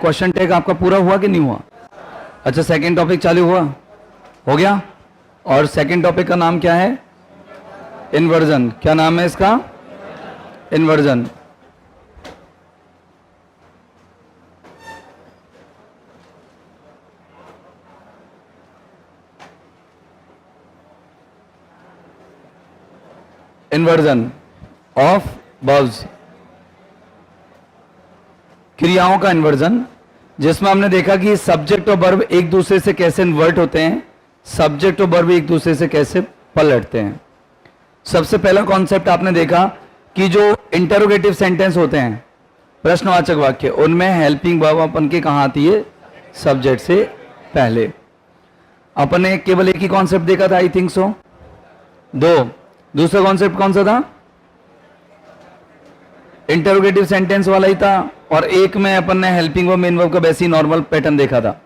Question tag आपका पूरा हुआ कि नहीं हुआ? अच्छा, सेकंड टॉपिक चालू हुआ, हो गया। और सेकंड टॉपिक का नाम क्या है? इन्वर्जन। क्या नाम है इसका? इन्वर्जन। इन्वर्जन ऑफ वर्ब्स, क्रियाओं का इन्वर्जन, जिसमें हमने देखा कि सब्जेक्ट और वर्ब एक दूसरे से कैसे इन्वर्ट होते हैं, सब्जेक्ट और वर्ब एक दूसरे से कैसे पलटते हैं। सबसे पहला कॉन्सेप्ट आपने देखा कि जो इंटरोगेटिव सेंटेंस होते हैं, प्रश्नवाचक वाक्य, उनमें हेल्पिंग वर्ब अपन की कहां आती है? सब्जेक्ट से पहले। अपन ने केवल एक ही कॉन्सेप्ट देखा था, आई थिंक सो, दो। दूसरा कॉन्सेप्ट कौन सा था? इंटरोगेटिव सेंटेंस वाला ही था, और एक में अपन ने हेल्पिंग वर्ब मेन वर्ब का वैसे ही नॉर्मल पैटर्न देखा था।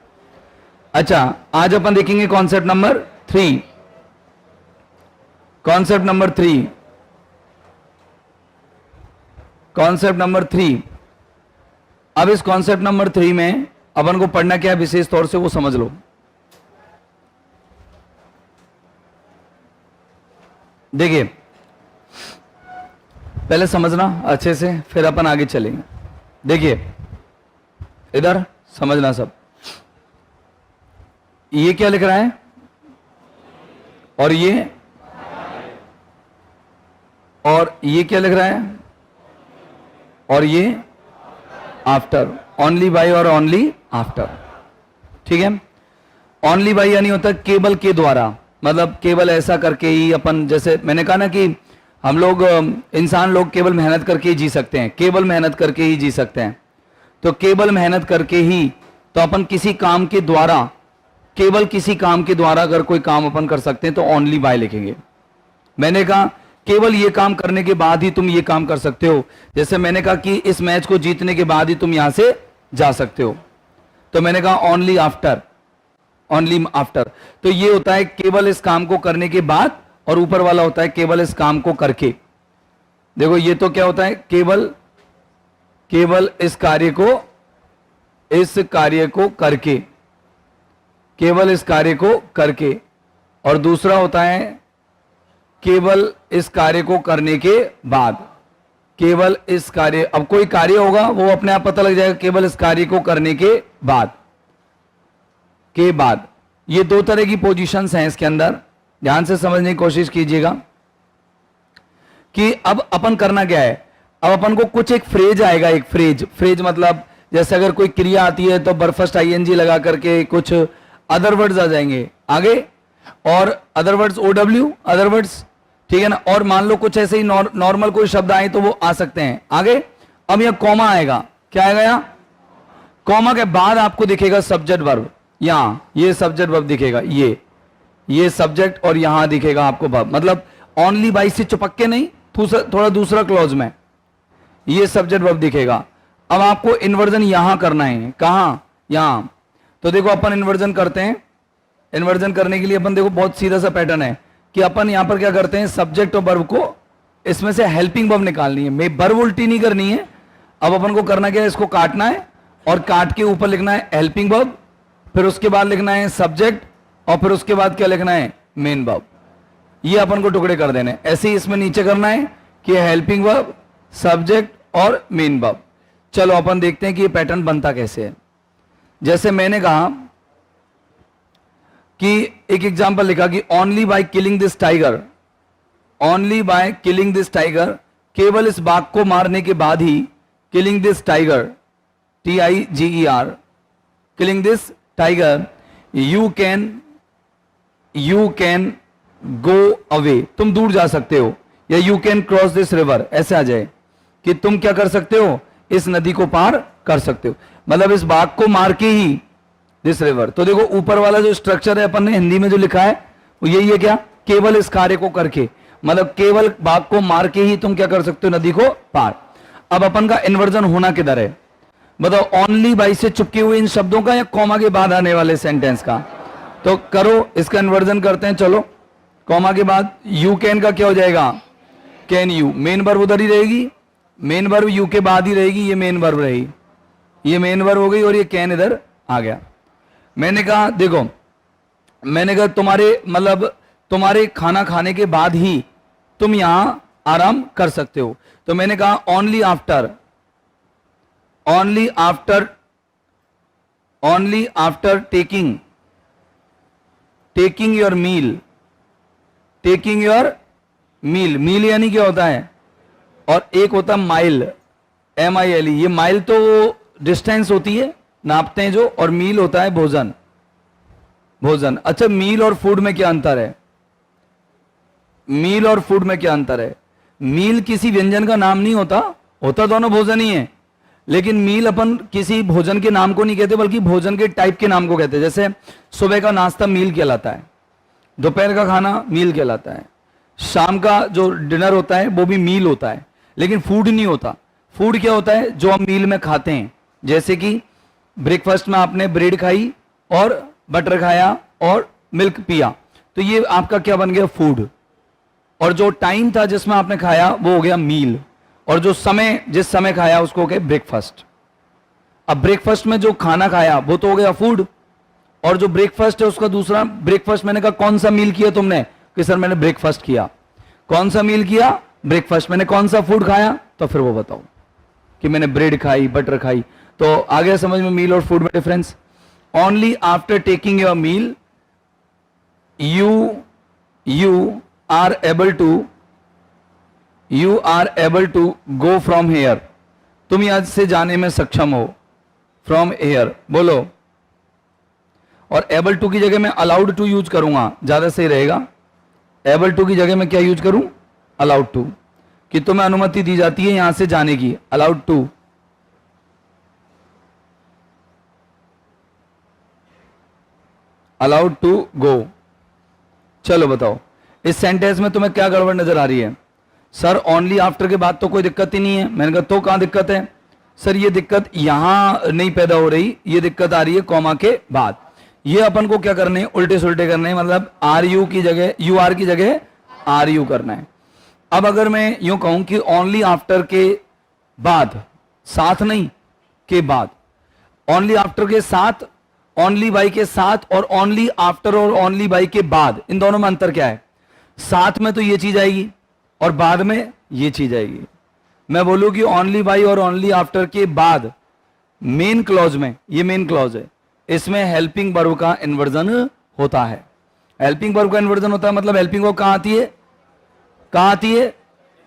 अच्छा, आज अपन देखेंगे concept number 3। Concept number 3, concept number 3। अब इस कॉन्सेप्ट नंबर 3 में अपन को पढ़ना क्या है विशेष तौर से, वो समझ लो। देखिए, पहले समझना अच्छे से, फिर अपन आगे चलेंगे। देखिए इधर समझना सब। ये क्या लिख रहा है? और ये क्या लिख रहा है? और ये आफ्टर। ओनली बाय और ओनली आफ्टर, ठीक है। ओनली बाय यानी होता है केवल के द्वारा, मतलब केवल ऐसा करके ही अपन, जैसे मैंने कहा ना कि हम लोग इंसान लोग केवल मेहनत करके ही जी सकते हैं, केवल मेहनत करके ही जी सकते हैं। तो केवल मेहनत करके ही, तो अपन किसी काम के द्वारा, केवल किसी काम के द्वारा अगर कोई काम अपन कर सकते हैं तो ओनली बाय लिखेंगे। मैंने कहा केवल ये काम करने के बाद ही तुम ये काम कर सकते हो। जैसे मैंने कहा कि इस मैच को जीतने के बाद ही तुम यहां से जा सकते हो, तो मैंने कहा ओनली आफ्टर, ओनली आफ्टर। तो ये होता है केवल इस काम को करने के बाद, और ऊपर वाला होता है केवल इस काम को करके। देखो ये तो क्या होता है? केवल इस कार्य को करके, केवल इस कार्य को करके। और दूसरा होता है केवल इस कार्य को करने के बाद, केवल इस कार्य, अब कोई कार्य होगा वो अपने आप पता लग जाएगा, केवल इस कार्य को करने के बाद, के बाद। ये दो तरह की पोजीशंस हैं इसके अंदर, ध्यान से समझने की कोशिश कीजिएगा कि अब अपन करना क्या है। अब अपन को कुछ एक फ्रेज आएगा, एक फ्रेज मतलब जैसे अगर कोई क्रिया आती है तो बरफस्ट आईएनजी लगा करके कुछ अदर वर्ड्स आ जाएंगे आगे, और other words OW, other words, ठीक है ना। और मान लो कुछ ऐसे ही नॉर्मल कोई शब्द आए तो वो आ सकते हैं आगे। अब यह कॉमा आएगा, क्या आएगा यहां? कॉमा के बाद आपको दिखेगा सब्जेक्ट वर्ब, यहां ये सब्जेक्ट वर्ब दिखेगा, ये सब्जेक्ट, और यहां दिखेगा आपको वर्ब। मतलब ओनली बाय से चिपक के नहीं, थोड़ा दूसरा क्लॉज में ये सब्जेक्ट वर्ब दिखेगा। अब आपको इन्वर्जन यहां करना है, कहां? यहां। तो देखो अपन इन्वर्जन करते हैं। इन्वर्जन करने के लिए अपन देखो बहुत सीधा सा पैटर्न है कि अपन यहां पर क्या करते हैं, सब्जेक्ट और वर्ब को इसमें से हेल्पिंग वर्ब निकालनी है, वर्ब उल्टी नहीं करनी है। अब अपन को करना क्या है, इसको काटना है और काट के ऊपर लिखना है हेल्पिंग वर्ब, फिर उसके बाद लिखना है सब्जेक्ट, और फिर उसके बाद क्या लिखना है? Main verb. ये अपन को टुकड़े कर देने। ऐसे ही इसमें नीचे करना है कि हेल्पिंग वर्ब, सब्जेक्ट और मेन वर्ब। चलो अपन देखते हैं कि ये पैटर्न बनता कैसे है। जैसे मैंने कहा कि एक एग्जांपल लिखा कि only by killing this tiger, only by killing this tiger, केवल इस बाघ को मारने के बाद ही, killing this tiger, TIGER, killing this tiger, you can go away, तुम दूर जा सकते हो, या you can cross this river, ऐसे आ जाए कि तुम क्या कर सकते हो, इस नदी को पार कर सकते हो। मतलब इस बाघ को मार के ही दिस रिवर। तो देखो ऊपर वाला जो स्ट्रक्चर है अपन ने हिंदी में जो लिखा है वो यही है, क्या? केवल इस कार्य को करके, मतलब केवल बाघ को मार के ही तुम क्या कर सकते हो, नदी को पार। अब अपन का इन्वर्जन होना किधर है? बताओ, ओनली बाय से चुपके हुए इन शब्दों का या कॉमा के बाद आने वाले सेंटेंस का? तो करो, इसका इन्वर्जन करते हैं। चलो, कॉमा के बाद यू कैन का क्या हो जाएगा? Can you. मेन वर्ब उधर ही रहेगी, मेन वर्ब यू के बाद ही रहेगी, ये मेन वर्ब रहेगी, ये मेन वर्ब हो गई और ये कैन इधर आ गया। मैंने कहा देखो, मैंने कहा तुम्हारे मतलब तुम्हारे खाना खाने के बाद ही तुम यहां आराम कर सकते हो। तो मैंने कहा only after, only after, only after taking, taking your meal, taking your meal. Meal यानी क्या होता है? और एक होता है माइल, MILE। ये माइल तो डिस्टेंस होती है, नापते हैं जो, और मील होता है भोजन, भोजन। अच्छा, मील और फूड में क्या अंतर है? मील और फूड में क्या अंतर है? मील किसी व्यंजन का नाम नहीं होता, होता दोनों भोजन ही है, लेकिन मील अपन किसी भोजन के नाम को नहीं कहते, बल्कि भोजन के टाइप के नाम को कहते हैं। जैसे सुबह का नाश्ता मील कहलाता है, दोपहर का खाना मील कहलाता है, शाम का जो डिनर होता है वो भी मील होता है, लेकिन फूड नहीं होता। फूड क्या होता है? जो हम मील में खाते हैं। जैसे कि ब्रेकफास्ट में आपने ब्रेड खाई और बटर खाया और मिल्क पिया, तो ये आपका क्या बन गया? फूड। और जो टाइम था जिसमें आपने खाया वो हो गया मील, और जो समय, जिस समय खाया उसको हो गया ब्रेकफास्ट। अब ब्रेकफास्ट में जो खाना खाया वो तो हो गया फूड, और जो ब्रेकफास्ट है उसका दूसरा ब्रेकफास्ट। मैंने कहा कौन सा मील किया तुमने? कि सर मैंने ब्रेकफास्ट किया। कौन सा मील किया? ब्रेकफास्ट। मैंने कौन सा फूड खाया? तो फिर वो बताओ कि मैंने ब्रेड खाई, बटर खाई। तो आ गया समझ में मील और फूड में difference. Only after taking your meal you are able to go from here. तुम यहां से जाने में सक्षम हो। फ्रॉम हेयर बोलो। और एबल टू की जगह मैं अलाउड टू यूज करूंगा, ज्यादा सही रहेगा। एबल टू की जगह मैं क्या यूज करूं? अलाउड टू, कि तुम्हें अनुमति दी जाती है यहां से जाने की। Allowed to, allowed to go. चलो बताओ इस सेंटेंस में तुम्हें क्या गड़बड़ नजर आ रही है? सर ओनली आफ्टर के बाद तो कोई दिक्कत ही नहीं है। मैंने कहा तो कहां दिक्कत है? सर ये दिक्कत यहां नहीं पैदा हो रही, ये दिक्कत आ रही है कॉमा के बाद। ये अपन को क्या करने हैं? उल्टे सुल्टे करने हैं, मतलब आर यू की जगह यू आर की जगह आर यू करना है। अब अगर मैं यूं कहूं कि ओनली आफ्टर के बाद, साथ नहीं के बाद, ओनली आफ्टर के साथ, ओनली बाई के साथ, और ओनली आफ्टर और ओनली बाई के बाद, इन दोनों में अंतर क्या है? साथ में तो ये चीज आएगी और बाद में ये चीज आएगी। मैं बोलूं कि ओनली बाई और ओनली आफ्टर के बाद मेन क्लॉज में, ये मेन क्लॉज है, इसमें हेल्पिंग वर्ब का इन्वर्जन होता है। हेल्पिंग वर्ब का इन्वर्जन होता है मतलब हेल्पिंग वर्ब कहां आती है? कहां आती है?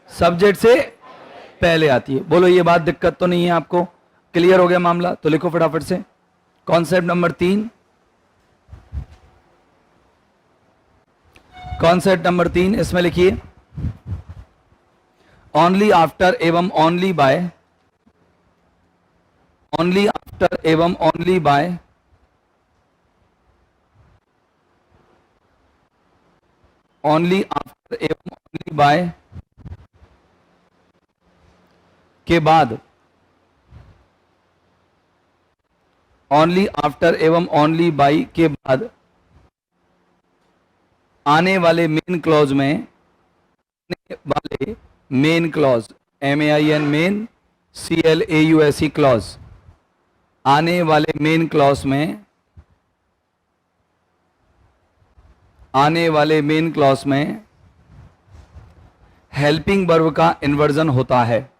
सब्जेक्ट से पहले आती है। बोलो ये बात दिक्कत तो नहीं है आपको? क्लियर हो गया मामला? तो लिखो फटाफट से कॉन्सेप्ट नंबर 3। कॉन्सेप्ट नंबर 3 इसमें लिखिए ओनली आफ्टर एवं ओनली बाय, ओनली आफ्टर एवं ओनली बाय, ओनली आफ्टर एवं ओनली बाय के बाद, ओनली आफ्टर एवं ओनली बाई के बाद आने वाले मेन क्लॉज में, आने वाले main clause, MAIN main, CLAUSE clause, आने वाले मेन क्लॉज में, आने वाले मेन क्लॉज में हेल्पिंग वर्ब का इन्वर्जन होता है।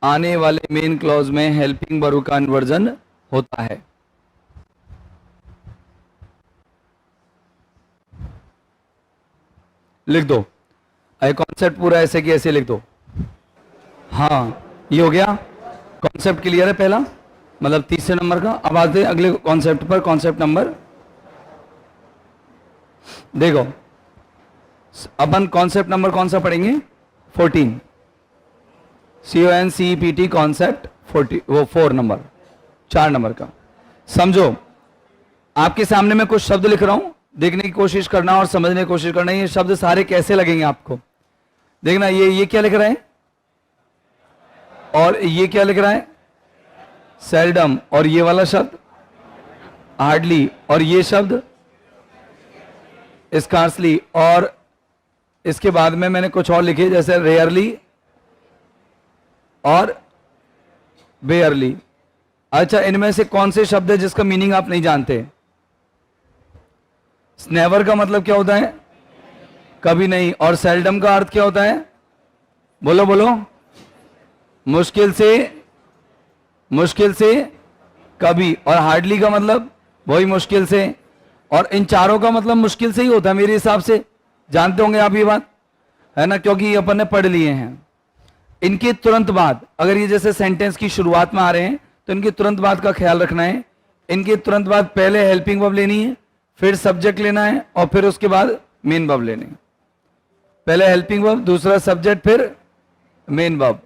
आने वाले मेन क्लॉज में हेल्पिंग वर्ब का इन्वर्जन होता है। लिख दो, अरे कॉन्सेप्ट पूरा ऐसे कि ऐसे लिख दो। हाँ ये हो गया, कॉन्सेप्ट क्लियर है पहला, मतलब तीसरे नंबर का। अब आते हैं अगले कॉन्सेप्ट पर। कॉन्सेप्ट नंबर, देखो अपन कॉन्सेप्ट नंबर कौन सा पढ़ेंगे? 14, CONCEPT कॉन्सेप्ट 40, वो 4 नंबर, 4 नंबर का। समझो आपके सामने मैं कुछ शब्द लिख रहा हूं, देखने की कोशिश करना और समझने की कोशिश करना ये शब्द सारे कैसे लगेंगे आपको। देखना ये क्या लिख रहा है और ये क्या लिख रहा है? सेल्डम। और ये वाला शब्द हार्डली, और ये शब्द स्कार्सली, और इसके बाद में मैंने कुछ और लिखे, जैसे रेयरली और बेयरली। अच्छा, इनमें से कौन से शब्द है जिसका मीनिंग आप नहीं जानते? नेवर का मतलब क्या होता है? कभी नहीं। और सेल्डम का अर्थ क्या होता है? बोलो बोलो। मुश्किल से कभी। और हार्डली का मतलब वही मुश्किल से। और इन चारों का मतलब मुश्किल से ही होता है मेरे हिसाब से, जानते होंगे आप ये बात, है ना, क्योंकि ये अपन ने पढ़ लिए हैं। इनके तुरंत बाद, अगर ये जैसे सेंटेंस की शुरुआत में आ रहे हैं तो इनके तुरंत बाद का ख्याल रखना है। इनके तुरंत बाद पहले हेल्पिंग वर्ब लेनी है, फिर सब्जेक्ट लेना है, और फिर उसके बाद मेन वर्ब लेनी है। पहले हेल्पिंग वर्ब, दूसरा सब्जेक्ट, फिर मेन वर्ब।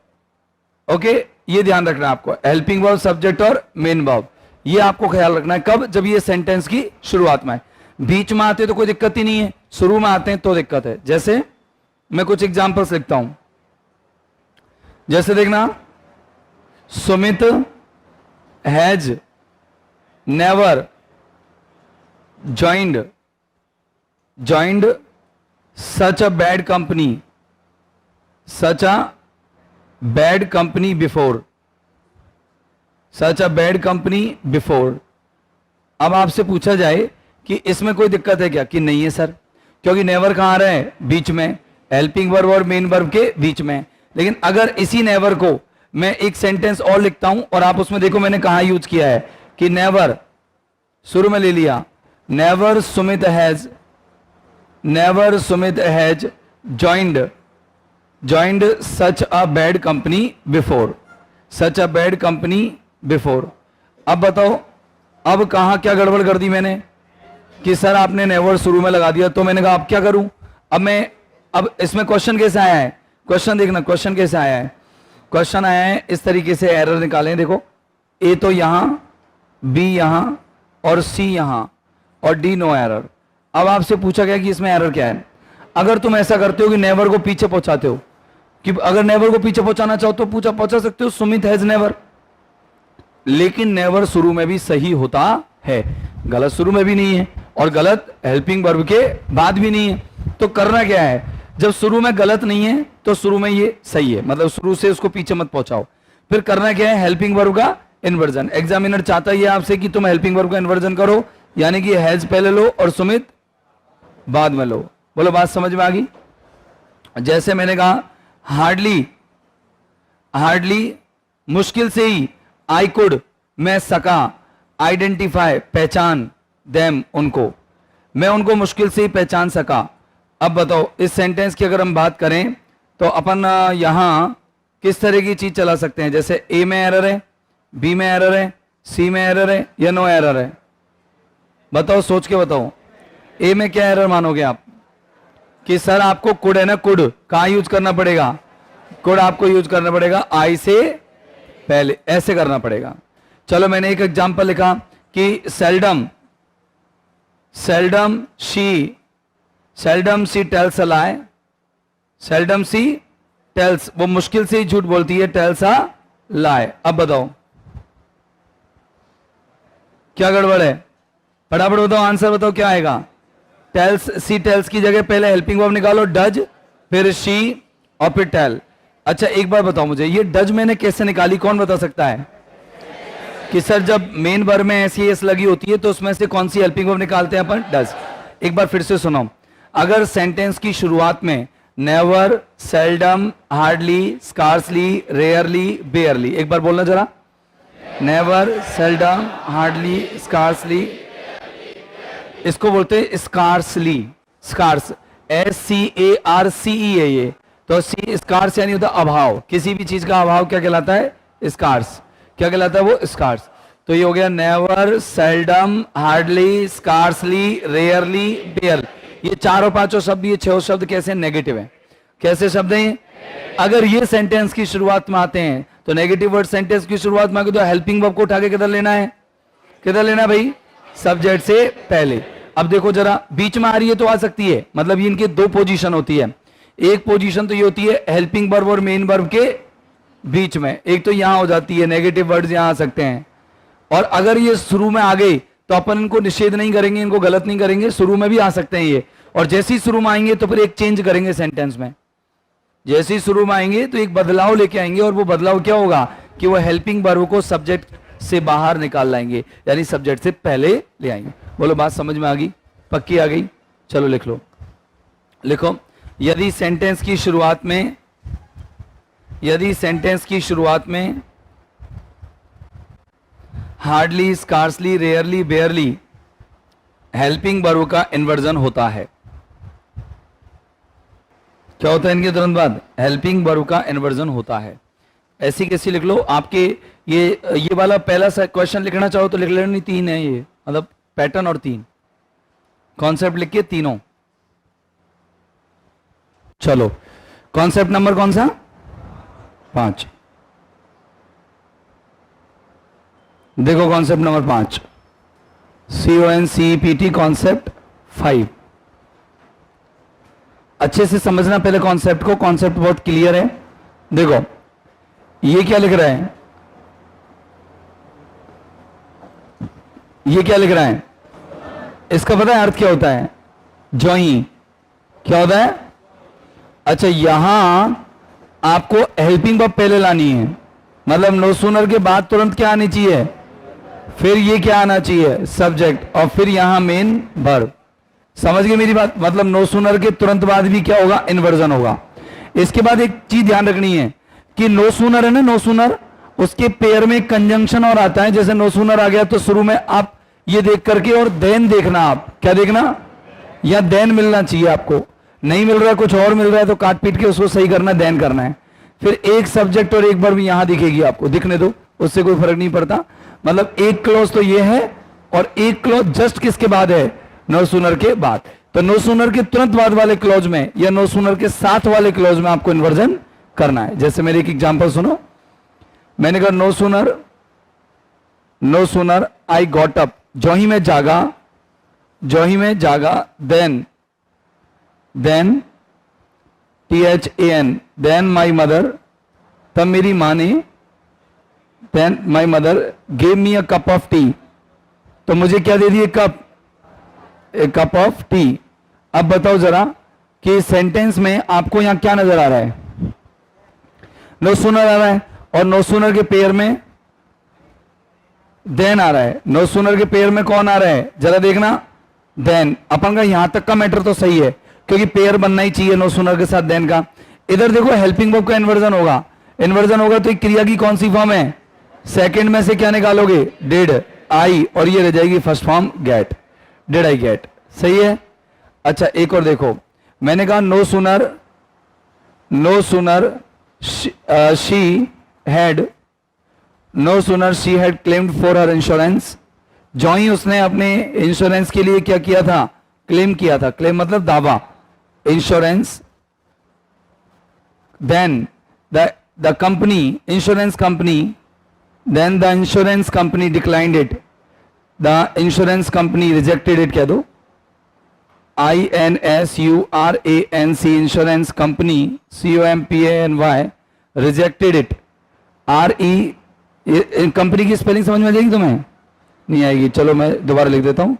ओके, ये ध्यान रखना है आपको, हेल्पिंग वर्ब, सब्जेक्ट और मेन वर्ब, ये आपको ख्याल रखना है। कब? जब ये सेंटेंस की शुरुआत में आए। बीच में आते तो कोई दिक्कत ही नहीं है, शुरू में आते हैं तो दिक्कत है। जैसे मैं कुछ एग्जांपल्स लिखता हूं, जैसे देखना, Sumit has never joined such a bad company before. अब आपसे पूछा जाए कि इसमें कोई दिक्कत है क्या? कि नहीं है सर, क्योंकि नेवर कहां आ रहा है? बीच में, हेल्पिंग वर्ब और मेन वर्ब के बीच में। लेकिन अगर इसी नेवर को मैं एक सेंटेंस और लिखता हूं, और आप उसमें देखो मैंने कहां यूज किया है कि नेवर शुरू में ले लिया, never Sumit has joined such a bad company before. अब बताओ, अब कहां क्या गड़बड़ कर दी मैंने कि सर आपने नेवर शुरू में लगा दिया, तो मैंने कहा अब क्या करूं? अब इसमें क्वेश्चन कैसे आया है? क्वेश्चन देखना, क्वेश्चन कैसे आया है? क्वेश्चन आया है इस तरीके से, एरर निकालें। देखो, ए तो यहां, बी यहां, और सी यहां, और डी नो एरर। अब आपसे पूछा गया कि इसमें एरर क्या है। अगर तुम ऐसा करते हो कि नेवर को पीछे पहुंचाते हो, कि अगर नेवर को पीछे पहुंचाना चाहो तो पहुंचा सकते हो, सुमित हैज नेवर, लेकिन नेवर शुरू में भी सही होता है, गलत शुरू में भी नहीं है, और गलत हेल्पिंग वर्ब के बाद भी नहीं है। तो करना क्या है? जब शुरू में गलत नहीं है तो शुरू में ये सही है, मतलब शुरू से उसको पीछे मत पहुंचाओ। फिर करना क्या है? हेल्पिंग वर्ब का इन्वर्जन। एग्जामिनर चाहता है आपसे कि तुम हेल्पिंग वर्ब का इन्वर्जन करो, यानी कि हैज पहले लो और सुमित बाद में लो। बोलो, बात समझ में आ गई? जैसे मैंने कहा, हार्डली मुश्किल से ही, आई कुड मैं सका, आइडेंटिफाई पहचान, देम उनको मैं उनको मुश्किल से ही पहचान सका। अब बताओ, इस सेंटेंस की अगर हम बात करें तो अपन यहां किस तरह की चीज चला सकते हैं? जैसे ए में एरर है, बी में एरर है, सी में एरर है, या नो एरर है? बताओ, सोच के बताओ। ए में क्या एरर मानोगे आप? कि सर आपको कुड है ना, कुड कहां यूज करना पड़ेगा? कुड आपको यूज करना पड़ेगा आई से पहले, ऐसे करना पड़ेगा। चलो, मैंने एक एग्जांपल लिखा कि seldom she tells a lie, seldom she tells, वो मुश्किल से ही झूठ बोलती है, टेल्स अ लाई। अब बताओ क्या गड़बड़ है? फटाफट बताओ, आंसर बताओ क्या आएगा? सी टेल्स की जगह पहले हेल्पिंग वर्ब निकालो, डज, फिर शी, और फिर टेल। अच्छा, एक बार बताओ मुझे, ये डज मैंने कैसे निकाली? कौन बता सकता है? कि सर जब मेन वर्ब में ऐसी एस लगी होती है तो उसमें से कौन सी हेल्पिंग वर्ब निकालते हैं अपन? डज। एक बार फिर से सुनो, अगर सेंटेंस की शुरुआत में never, seldom, hardly, scarcely, rarely, बेयरली, एक बार बोलना जरा, नेवर, सेल्डम, हार्डली, स्कार्सली, इसको बोलते हैं स्कार्सली, स्कार्स, SCARCE है ये। तो स्कार्स यानी होता है अभाव, किसी भी चीज का अभाव क्या कहलाता है? स्कार्स। क्या कहलाता है वो? स्कार्स। तो ये हो गया never, seldom, hardly, scarcely, rarely, barely. ये चारों पांचों शब्द, ये छह शब्द कैसे नेगेटिव है? कैसे शब्द हैं? अगर ये सेंटेंस की शुरुआत में आते हैं तो नेगेटिव वर्ड सेंटेंस की शुरुआत में आगे तो हेल्पिंग वर्ब को उठा के किधर लेना है? किधर लेना है भाई? सब्जेक्ट से पहले। अब देखो जरा, बीच में आ रही है तो आ सकती है, मतलब ये इनकी दो पोजीशन होती है। एक पोजीशन तो ये होती है हेल्पिंग वर्ब और मेन वर्ब के बीच में, एक तो यहां हो जाती है, नेगेटिव वर्ड्स यहां आ सकते हैं। और अगर ये शुरू में आ गई तो अपन इनको निषेध नहीं करेंगे, इनको गलत नहीं करेंगे, शुरू में भी आ सकते हैं ये। और जैसे ही शुरू में आएंगे तो फिर एक चेंज करेंगे सेंटेंस में, जैसे ही शुरू में आएंगे तो एक बदलाव लेके आएंगे, और वो बदलाव क्या होगा कि वो हेल्पिंग वर्ब को सब्जेक्ट से बाहर निकाल लाएंगे, यानी सब्जेक्ट से पहले ले आएंगे। बोलो बात समझ में आ गई, पक्की आ गई? चलो लिख लो, लिखो, यदि सेंटेंस की शुरुआत में, यदि सेंटेंस की शुरुआत में hardly, scarcely, rarely, बेयरली helping verb का इन्वर्जन होता है, क्या होता है इनके तुरंत बाद? हेल्पिंग वर्ब का इन्वर्जन होता है। ऐसी कैसी लिख लो, आपके ये वाला पहला क्वेश्चन लिखना चाहो तो लिख लो, नहीं 3 है ये, मतलब पैटर्न और 3 कॉन्सेप्ट लिख के तीनों। चलो कॉन्सेप्ट नंबर कौन सा? 5। देखो कॉन्सेप्ट नंबर 5, CONCEPT कॉन्सेप्ट 5। अच्छे से समझना पहले कॉन्सेप्ट को, कॉन्सेप्ट बहुत क्लियर है। देखो ये क्या लिख रहा है, ये क्या लिख रहा है, इसका पता है अर्थ क्या होता है? जॉइन, क्या होता है? अच्छा, यहां आपको हेल्पिंग वर्ब पहले लानी है, मतलब नो सूनर के बाद तुरंत क्या आनी चाहिए? फिर ये क्या आना चाहिए? सब्जेक्ट, और फिर यहां मेन वर्ब। समझ गए मेरी बात? मतलब नो सूनर के तुरंत बाद भी क्या होगा? इन्वर्जन होगा। इसके बाद एक चीज ध्यान रखनी है कि नो सूनर है ना, नो सूनर, उसके पेयर में कंजंक्शन और आता है। जैसे नो सूनर आ गया तो शुरू में आप ये देख करके और देन देखना, आप क्या देखना? या देन मिलना चाहिए आपको, नहीं मिल रहा है, कुछ और मिल रहा है तो काट पीट के उसको सही करना है, देन करना है। फिर एक सब्जेक्ट और एक वर्ब यहां दिखेगी आपको, दिखने दो, उससे कोई फर्क नहीं पड़ता। मतलब एक क्लॉज तो ये है और एक क्लॉज जस्ट किसके बाद है? नो सूनर के बाद। तो नो सूनर के तुरंत बाद वाले क्लॉज में या नो सूनर के साथ वाले क्लॉज में आपको इन्वर्जन करना है। जैसे मेरे एक एग्जांपल सुनो, मैंने कहा no sooner I got up, जो ही मैं जागा, जो ही मैं जागा, then THAN, then my mother, तब मेरी मां ने, then my mother gave me a cup of tea, तो मुझे क्या दे दिए? Cup, a cup of tea. अब बताओ जरा कि सेंटेंस में आपको यहां क्या नजर आ रहा है? नो सूनर आ रहा है, और नो सूनर के पेयर में देन आ रहा है। नो सूनर के पेयर में कौन आ रहा है? जरा देखना, देन। अपन का यहां तक का मैटर तो सही है, क्योंकि पेयर बनना ही चाहिए नो सूनर के साथ देन का। इधर देखो हेल्पिंग वर्ब का इन्वर्जन होगा, इन्वर्जन होगा तो एक क्रिया की कौन सी फॉर्म है? सेकंड में से क्या निकालोगे? डिड, आई, और ये रह जाएगी first form get, did I get. सही है? अच्छा एक और देखो, मैंने कहा no sooner she had claimed for her insurance, जो ही उसने अपने इंश्योरेंस के लिए क्या किया था? क्लेम किया था। क्लेम मतलब दावा, insurance. Then the company, insurance company, then the insurance company declined it, the insurance company rejected it, कह दो INSURANC, insurance company, COMPANY rejected it. RE, company की स्पेलिंग समझ में आ जाएगी तुम्हें? नहीं आएगी, चलो मैं दोबारा लिख देता हूं,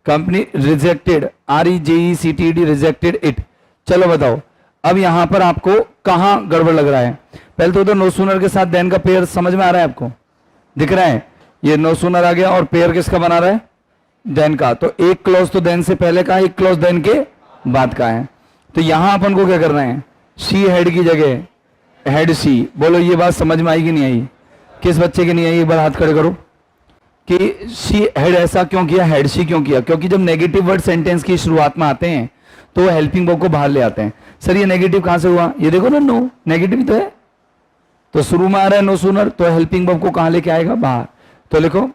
company rejected, REJECTED, rejected it. चलो बताओ अब यहां पर आपको कहां गड़बड़ लग रहा है? पहले तो उधर नो सूनर के साथ देन का पेयर समझ में आ रहा है आपको? दिख रहा है? ये नो सूनर आ गया और पेयर किसका बना रहा है? देन का। तो एक क्लॉज तो देन से पहले का है, एक क्लॉज देन के बाद का है। तो यहां अपन को क्या करना है? शी हेड की जगह हेड सी। बोलो ये बात समझ में आई कि नहीं आई? किस बच्चे की नहीं आई? एक बार हाथ खड़े करो कि शी हेड ऐसा क्यों किया, हेड शी क्यों किया? क्योंकि जब नेगेटिव वर्ड सेंटेंस की शुरुआत में आते हैं तो हेल्पिंग वर्ब को बाहर ले आते हैं। सर ये नेगेटिव कहां से हुआ? ये देखो ना, नो नेगेटिव तो है, तो शुरू में आ रहा है नो सूनर, तो हेल्पिंग वर्ब को कहां लेके आएगा? बाहर। तो लिखो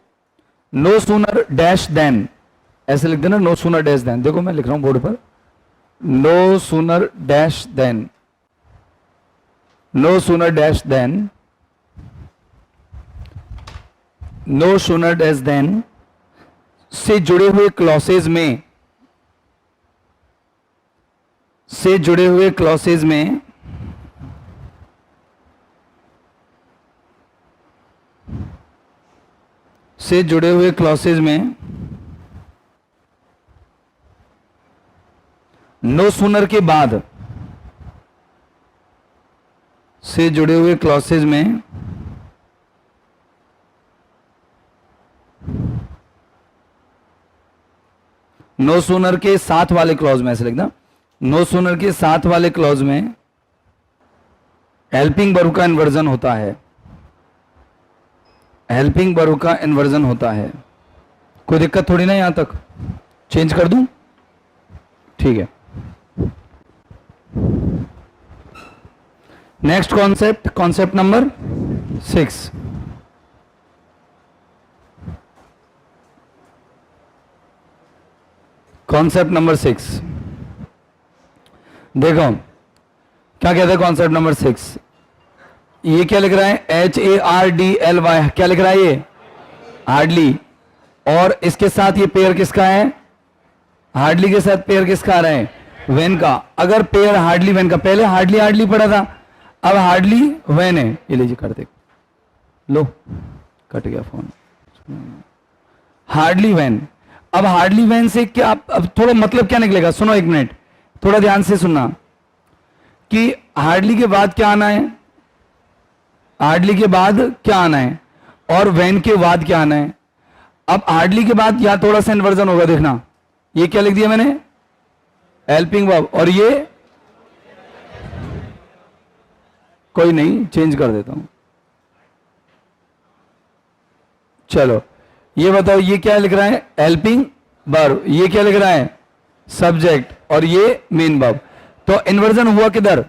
नो सूनर डैश देन, ऐसे लिख देना, नो सूनर डैश देन। देखो मैं लिख रहा हूं बोर्ड पर, no sooner dash then, no sooner dash then, no sooner dash then से जुड़े हुए क्लॉसेज में, से जुड़े हुए क्लॉसेज में से जुड़े हुए क्लॉसेज में नो सूनर के बाद से जुड़े हुए क्लॉसेज में नो सूनर के साथ वाले क्लॉज में, ऐसे लिखना, नो सूनर के साथ वाले क्लॉज में हेल्पिंग वर्ब का इन्वर्जन होता है, हेल्पिंग वर्ब का इन्वर्जन होता है। कोई दिक्कत थोड़ी ना, यहां तक चेंज कर दूं? ठीक है। Next concept, concept number 6। Concept number 6 देखो क्या कहते हैं। कॉन्सेप्ट नंबर 6 ये क्या लिख रहा है? HARDLY, क्या लिख रहा है ये? हार्डली। और इसके साथ ये पेयर किसका है? हार्डली के साथ पेयर किसका आ रहा है? वेन का। अगर पेयर हार्डली वेन का, पहले हार्डली हार्डली पढ़ा था, अब हार्डली वेन है। ये लीजिए कर दे, लो कट गया फोन। Hardly when. अब हार्डली वेन से क्या, अब थोड़ा मतलब क्या निकलेगा? सुनो एक मिनट, थोड़ा ध्यान से सुनना कि हार्डली के बाद क्या आना है, हार्डली के बाद क्या आना है और वेन के बाद क्या आना है। अब हार्डली के बाद यहां थोड़ा सा इन्वर्जन होगा, देखना। ये क्या लिख दिया मैंने? Helping verb. और ये कोई नहीं, चेंज कर देता हूं। चलो ये बताओ, ये क्या लिख रहा है? Helping verb. ये क्या लिख रहा है? सब्जेक्ट। और ये मेन वर्ब। तो इन्वर्जन हुआ किधर?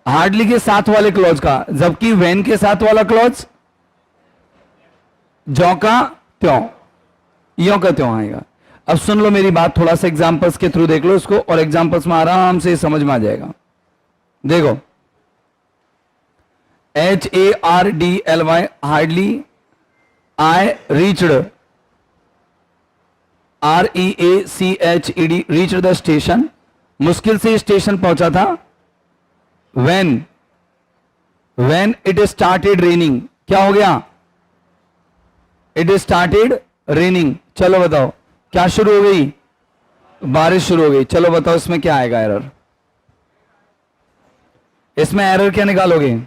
हार्डली के साथ वाले क्लॉज का, जबकि वेन के साथ वाला क्लॉज ज्यों का त्यों, यों का त्यों आएगा। अब सुन लो मेरी बात, थोड़ा सा एग्जांपल्स के थ्रू देख लो इसको, और एग्जांपल्स में आराम से समझ में आ जाएगा। देखो HARDLY, hardly. I reached, REACHED, reached the station, मुश्किल से स्टेशन पहुंचा था। when it started raining, क्या हो गया? it started raining। चलो बताओ क्या शुरू हो गई? बारिश शुरू हो गई। चलो बताओ इसमें क्या आएगा एरर? इसमें एरर क्या निकालोगे?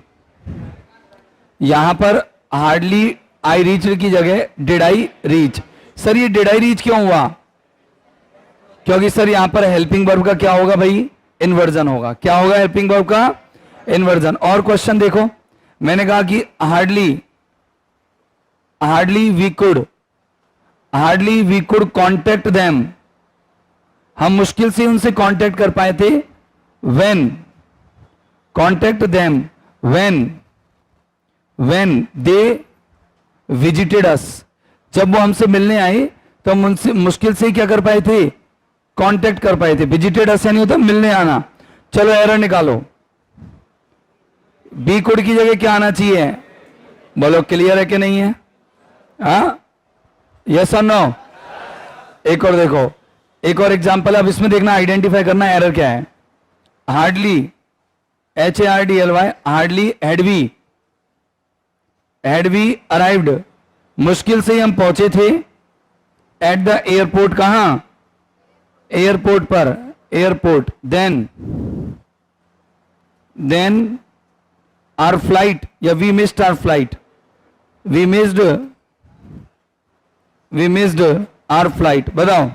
यहां पर हार्डली आई रीच की जगह डिड आई रीच। सर ये डिड आई रीच क्यों हुआ? क्योंकि सर यहां पर हेल्पिंग वर्ब का क्या होगा भाई? इन्वर्जन होगा। क्या होगा? हेल्पिंग वर्ब का इन्वर्जन। और क्वेश्चन देखो, मैंने कहा कि hardly we could contact them, हम मुश्किल से उनसे कांटेक्ट कर पाए थे। When contact them, when they visited us, जब वो हमसे मिलने आए तो हम उनसे मुश्किल से क्या कर पाए थे? कांटेक्ट कर पाए थे। विजिटेड अस यानी होता मिलने आना। चलो एरर निकालो। बी कोड की जगह क्या आना चाहिए? बोलो क्लियर है कि नहीं है? हाँ, यस और नो? एक और देखो, एक और एग्जांपल। अब इसमें देखना, आइडेंटिफाई करना एरर क्या है। Hardly, HARDLY, hardly had we arrived, मुश्किल से हम पहुंचे थे। एट द एयरपोर्ट, कहां? एयरपोर्ट पर, एयरपोर्ट। देन आर फ्लाइट, या we missed our flight, we missed our flight. बताओ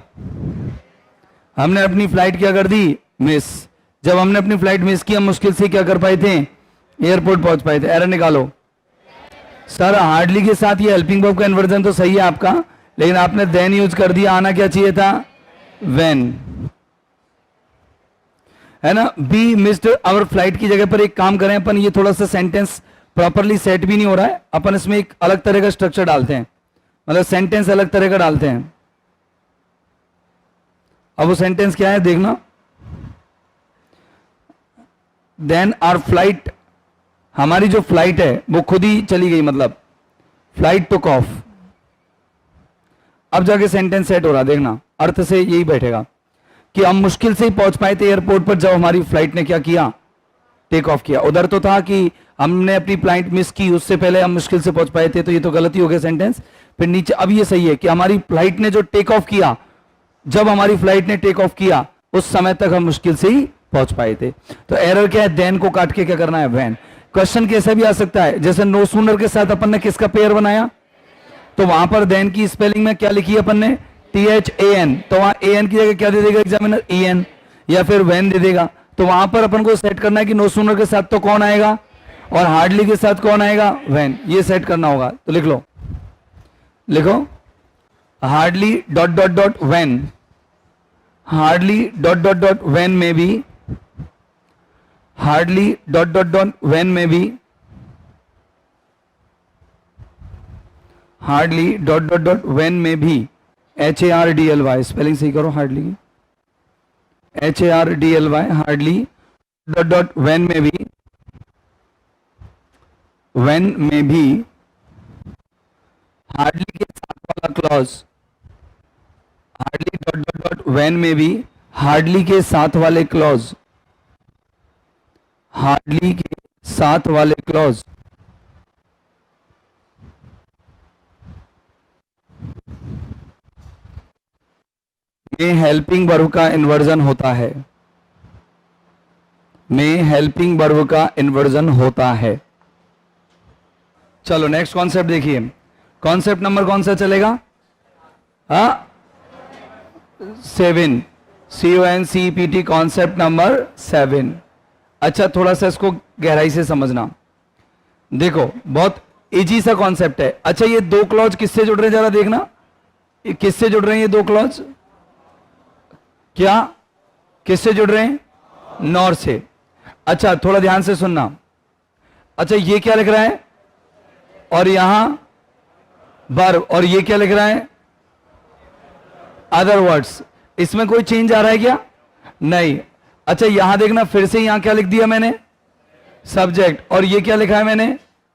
हमने अपनी फ्लाइट क्या कर दी? मिस। जब हमने अपनी फ्लाइट मिस की, हम मुश्किल से क्या कर पाए थे? एयरपोर्ट पहुंच पाए थे। एरर निकालो। सर हार्डली के साथ ये हेल्पिंग वर्ब का इन्वर्जन तो सही है आपका, लेकिन आपने देन यूज कर दिया। आना क्या चाहिए था? व्हेन, है ना? बी मिस्ड आवर फ्लाइट की जगह पर एक काम करें अपन, ये थोड़ा सा सेंटेंस प्रॉपरली सेट भी नहीं हो रहा है, अपन इसमें एक अलग तरह का स्ट्रक्चर डालते हैं, मतलब सेंटेंस अलग तरह का डालते हैं। अब वो सेंटेंस क्या है देखना। देन आवर फ्लाइट, हमारी जो फ्लाइट है वो खुद ही चली गई, मतलब फ्लाइट टुक ऑफ। अब जाके सेंटेंस सेट हो रहा, देखना अर्थ से यही बैठेगा कि हम मुश्किल से ही पहुंच पाए थे एयरपोर्ट पर जब हमारी फ्लाइट ने क्या किया? टेक ऑफ किया। उधर तो था कि हमने अपनी फ्लाइट मिस की, उससे पहले हम मुश्किल से पहुंच पाए थे, तो ये तो गलती हो गया सेंटेंस। फिर नीचे अब ये सही है कि हमारी फ्लाइट ने जो टेक ऑफ किया, जब हमारी फ्लाइट ने टेक ऑफ किया उस समय तक हम मुश्किल से ही पहुंच पाए थे। तो एरर क्या है, देन को काट के क्या करना है, वैन। क्वेश्चन कैसे भी आ सकता है, जैसे नो सूनर के साथ अपन ने किसका पेयर बनाया, तो वहां पर देन की स्पेलिंग में क्या लिखी अपन ने, THAN, तो वहां AN की जगह क्या दे देगा एग्जामिनर, EN, या फिर वैन दे देगा। तो वहां पर अपन को सेट करना है कि नो सूनर के साथ तो कौन आएगा और हार्डली के साथ कौन आएगा, वैन। ये सेट करना होगा। तो लिख लो, लिखो hardly dot dot dot when, hardly dot dot dot when में भी, hardly dot dot dot when में भी, hardly dot dot dot when में भी, HARDLY, स्पेलिंग सही करो हार्डली की, HARDLY, hardly dot dot when में भी, वैन में भी हार्डली के साथ वाला clause, hardly dot dot dot when में भी हार्डली के साथ वाले क्लॉज, हार्डली के साथ वाले क्लॉज में हेल्पिंग वर्ब का इन्वर्जन होता है, में हेल्पिंग वर्ब का इन्वर्जन होता है। चलो नेक्स्ट कॉन्सेप्ट देखिए, कॉन्सेप्ट नंबर कौन सा चलेगा, 7, CONCEPT, कॉन्सेप्ट नंबर 7। अच्छा थोड़ा सा इसको गहराई से समझना, देखो बहुत इजी सा कॉन्सेप्ट है। अच्छा ये दो क्लॉज किससे जुड़ रहे हैं जरा देखना, ये किससे जुड़ रहे हैं ये दो क्लॉज, क्या किससे जुड़ रहे हैं, नॉर से। अच्छा थोड़ा ध्यान से सुनना, अच्छा ये क्या लिख रहा है, और यहां वर्ब, और ये क्या लिख रहा है, अदर वर्ड्स। इसमें कोई चेंज आ रहा है क्या, नहीं। अच्छा यहां देखना, फिर से यहां क्या लिख दिया मैंने, सब्जेक्ट, और ये क्या लिखा है मैंने,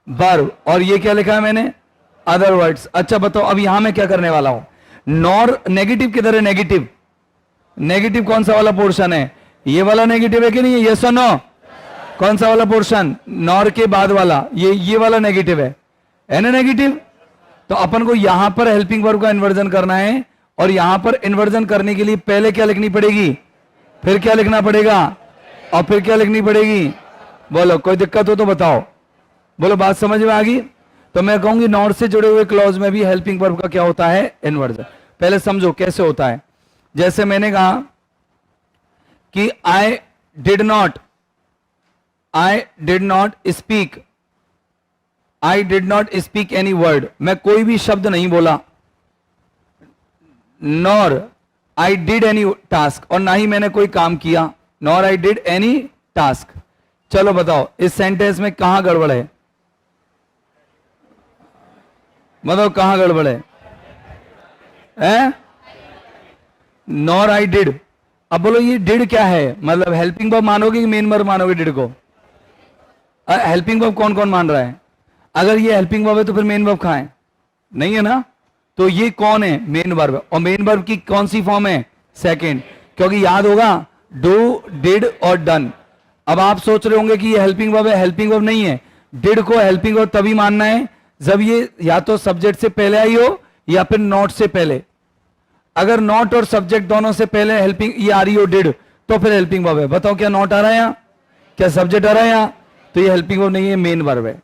वर्ब, और ये क्या लिखा है मैंने, अदर वर्ड्स। अच्छा बताओ अब यहां मैं क्या करने वाला हूं, नॉर नेगेटिव किधर है, नेगेटिव, नेगेटिव कौन सा वाला पोर्शन है, ये वाला नेगेटिव है कि नहीं है, यस और नो, कौन सा वाला पोर्शन, नॉर के बाद वाला, ये वाला नेगेटिव है ना, नेगेटिव। तो अपन को यहां पर हेल्पिंग वर्ब का इन्वर्जन करना है, और यहां पर इन्वर्जन करने के लिए पहले क्या लिखनी पड़ेगी, फिर क्या लिखना पड़ेगा, और फिर क्या लिखनी पड़ेगी, बोलो कोई दिक्कत हो तो बताओ, बोलो बात समझ में आ गई। तो मैं कहूंगी नॉट से जुड़े हुए क्लॉज में भी हेल्पिंग वर्ब का क्या होता है, इन्वर्जन। पहले समझो कैसे होता है, जैसे मैंने कहा कि I did not speak, I did not speak any word, मैं कोई भी शब्द नहीं बोला, nor I did any task, और ना ही मैंने कोई काम किया, nor I did any task. चलो बताओ इस सेंटेंस में कहां गड़बड़ है, बताओ कहां गड़बड़ है, नॉर आई डिड। अब बोलो ये डिड क्या है, मतलब हेल्पिंग वर्ब मानोगे कि मेन वर्ब मानोगे डिड को, हेल्पिंग वर्ब कौन कौन मान रहा है, अगर ये हेल्पिंग वर्ब है तो फिर मेन वर्ब कहां है, नहीं है ना, तो ये कौन है, मेन वर्ब, और मेन वर्ब की कौन सी फॉर्म है, सेकंड, क्योंकि याद होगा डू, डिड और डन। अब आप सोच रहे होंगे कि ये हेल्पिंग वर्ब है, हेल्पिंग वर्ब नहीं है, डिड को हेल्पिंग वर्ब तभी मानना है जब ये या तो सब्जेक्ट से पहले आई हो या फिर नॉट से पहले। अगर नॉट और सब्जेक्ट दोनों से पहले हेल्पिंग ये आ रही हो डिड, तो फिर हेल्पिंग वर्ब है। बताओ क्या नॉट आ रहा है यहां, क्या सब्जेक्ट आ रहा है यहां, तो ये हेल्पिंग वर्ब नहीं है, मेन वर्ब है।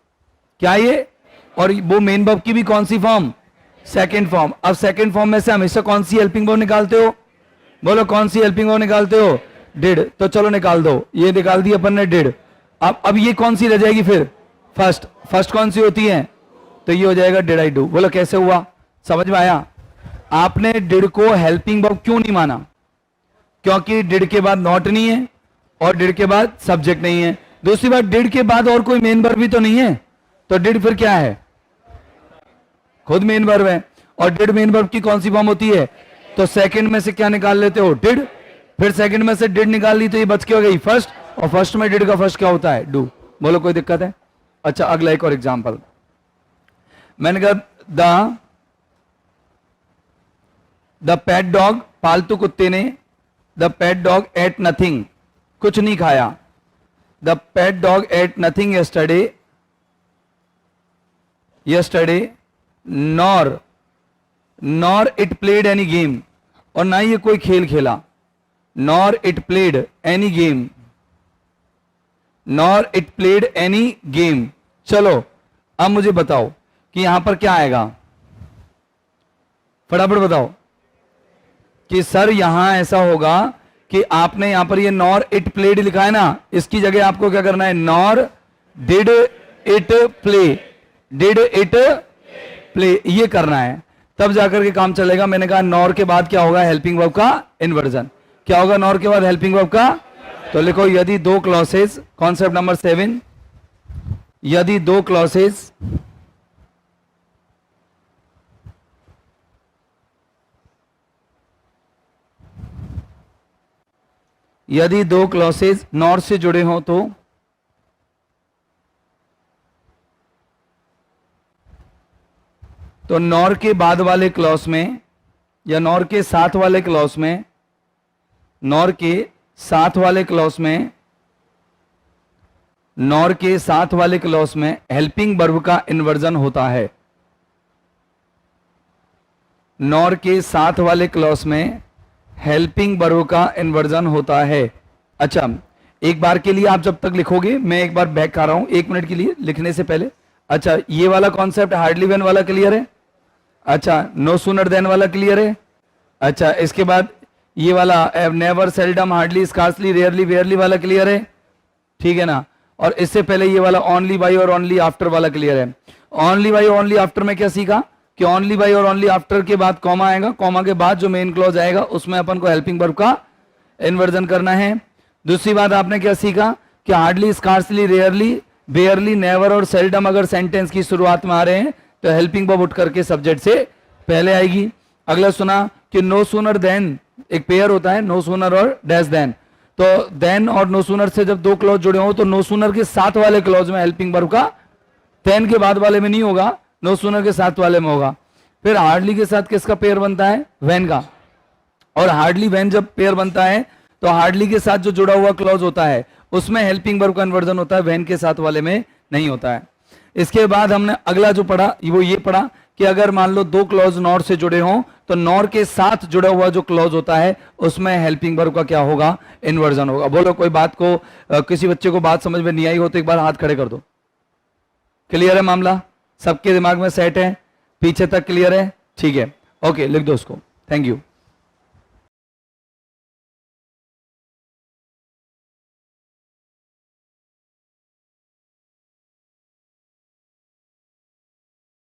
क्या ये, और वो मेन वर्ब की भी कौन सी फॉर्म, सेकंड फॉर्म। अब सेकंड फॉर्म में से हमेशा कौन सी हेल्पिंग वर्ब निकालते हो, बोलो कौन सी हेल्पिंग वर्ब निकालते हो, डिड। तो चलो निकाल दो, ये निकाल दी अपन ने डिड। अब ये कौन सी रह जाएगी फिर, फर्स्ट, फर्स्ट कौन सी होती है, तो ये हो जाएगा डिड आई डू। बोलो कैसे हुआ, समझ में आया। आपने डिड को हेल्पिंग वर्ब क्यों नहीं माना, क्योंकि डिड के बाद नॉट नहीं है और डिड के बाद सब्जेक्ट नहीं है। दूसरी बात, डिड के बाद और कोई मेन वर्ब भी तो नहीं है, तो डिड फिर क्या है, खुद मेन वर्ब है। और डिड मेन वर्ब की कौन सी फॉर्म होती है, तो सेकंड में से क्या निकाल लेते हो, डिड, फिर सेकंड में से डिड निकाल ली तो ये बच के हो गई फर्स्ट, और फर्स्ट में डिड का फर्स्ट क्या होता है, डू। बोलो कोई दिक्कत है। अच्छा अगला एक और एग्जांपल, मैंने कहा द पेट डॉग, पालतू कुत्ते ने, the pet dog ate nothing, कुछ नहीं खाया, the pet dog ate nothing yesterday, nor it played any game, और ना ये कोई खेल खेला, nor it played any game, nor it played any game. चलो अब मुझे बताओ कि यहां पर क्या आएगा, फटाफट बताओ कि सर यहां ऐसा होगा कि आपने यहां पर ये नॉर इट प्लेड लिखा है ना, इसकी जगह आपको क्या करना है, nor did it play, did it play, ये करना है, तब जाकर के काम चलेगा। मैंने कहा नॉर के बाद क्या होगा, हेल्पिंग वर्ब का इन्वर्जन। क्या होगा नॉर के बाद हेल्पिंग वर्ब का, तो लिखो यदि दो क्लॉसेस, कॉन्सेप्ट नंबर 7, यदि दो क्लॉसेस यदि दो क्लॉसेस नॉर से जुड़े हों तो नॉर के बाद वाले क्लॉज में या नॉर के साथ वाले क्लॉज में, नॉर के साथ वाले क्लॉज में, नॉर के साथ वाले क्लॉज में हेल्पिंग वर्ब का इन्वर्जन होता है। नॉर के साथ वाले क्लॉज में हेल्पिंग वर्ब का इन्वर्जन होता है। अच्छा, एक बार के लिए आप जब तक लिखोगे, मैं एक बार बैक आ रहा हूं 1 मिनट के लिए लिखने से पहले। अच्छा, ये वाला कॉन्सेप्ट हार्डली वेन वाला क्लियर है? अच्छा, नो सूनर देन वाला क्लियर है? अच्छा, इसके बाद ये वाला never, seldom, hardly, scarcely, rarely, barely वाला क्लियर है? ठीक है ना। और इससे पहले ये वाला ओनली बाई और ओनली आफ्टर वाला क्लियर है? ओनली बाई ओनली आफ्टर में क्या सीखा कि ओनली बाई और ओनली आफ्टर के बाद कॉमा आएगा, कॉमा के बाद जो मेन क्लॉज आएगा उसमें अपन को हेल्पिंग वर्ब का इन्वर्जन करना है। दूसरी बात आपने क्या सीखा कि हार्डली, स्कार्सली, रेयरली, बेयरली, नेवर और सेल्डम अगर सेंटेंस की शुरुआत में आ रहे हैं तो हेल्पिंग वर्ब उठ करके सब्जेक्ट से पहले आएगी। अगला सुना कि नो सूनर देन, एक पेयर होता है नो सूनर और डैश देन, तो देन और नो सूनर से जब दो क्लॉज जुड़े हो तो नो सूनर के साथ वाले क्लॉज में हेल्पिंग वर्ब का, देन के बाद वाले में नहीं होगा, नो सूनर के साथ वाले में होगा। फिर हार्डली के साथ किसका पेयर बनता है, वैन का, और हार्डली वैन जब पेयर बनता है तो हार्डली के साथ जो जुड़ा हुआ क्लॉज होता है उसमें हेल्पिंग वर्ब का कन्वर्जन होता है, वैन के साथ वाले में नहीं होता है। इसके बाद हमने अगला जो पढ़ा वो ये पढ़ा कि अगर मान लो दो क्लॉज नॉर से जुड़े हों तो नॉर के साथ जुड़ा हुआ जो क्लॉज होता है उसमें हेल्पिंग वर्ब का क्या होगा, इन्वर्जन होगा। बोलो कोई बात को किसी बच्चे को बात समझ में नहीं आई हो तो एक बार हाथ खड़े कर दो। क्लियर है मामला, सबके दिमाग में सेट है, पीछे तक क्लियर है? ठीक है, ओके, लिख दो उसको। Thank you.